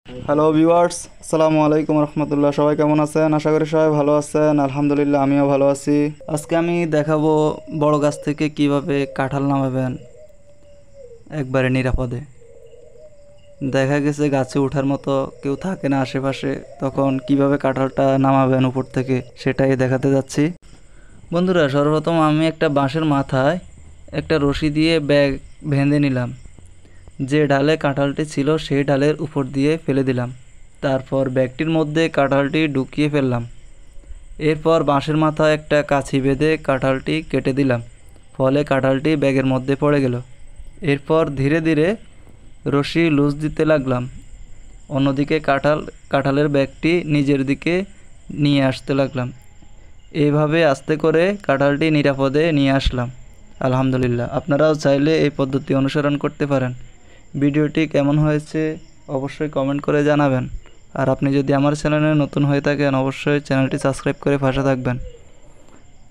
Hello viewers, আসসালামু আলাইকুম রহমতুল্লাহ। সবাই কেমন আছেন? আশা করি সবাই ভালো আছেন। আলহামদুলিল্লাহ, আমিও ভালো আছি। আজকে আমি দেখাবো বড় গাছ থেকে কিভাবে কাঁঠাল নামাবেন একবারে নিরাপদে। দেখা গেছে গাছে ওঠার মতো কেউ থাকে না আশেপাশে, তখন কিভাবে কাঁঠালটা নামাবেন উপর থেকে সেটাই দেখাতে যাচ্ছি। বন্ধুরা, সর্বপ্রথম আমি একটা বাঁশের মাথায় একটা রশি দিয়ে ব্যাগ বেঁধে নিলাম। যে ডালে কাঁঠালটি ছিল সেই ডালের উপর দিয়ে ফেলে দিলাম। তারপর ব্যাগটির মধ্যে কাঁঠালটি ঢুকিয়ে ফেললাম। এরপর বাঁশের মাথায় একটা কাছি বেঁধে কাঁঠালটি কেটে দিলাম, ফলে কাঁঠালটি ব্যাগের মধ্যে পড়ে গেল। এরপর ধীরে ধীরে রশি লুজ দিতে লাগলাম। অন্যদিকে কাঁঠালের ব্যাগটি নিজের দিকে নিয়ে আসতে লাগলাম। এইভাবে আস্তে করে কাঁঠালটি নিরাপদে নিয়ে আসলাম। আলহামদুলিল্লাহ, আপনারাও চাইলে এই পদ্ধতি অনুসরণ করতে পারেন। ভিডিওটি কেমন হয়েছে অবশ্যই কমেন্ট করে জানাবেন। আর আপনি যদি আমার চ্যানেলে নতুন হয়ে থাকেন অবশ্যই চ্যানেলটি সাবস্ক্রাইব করে পাশে থাকবেন।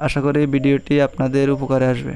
আশা করি ভিডিওটি আপনাদের উপকারে আসবে।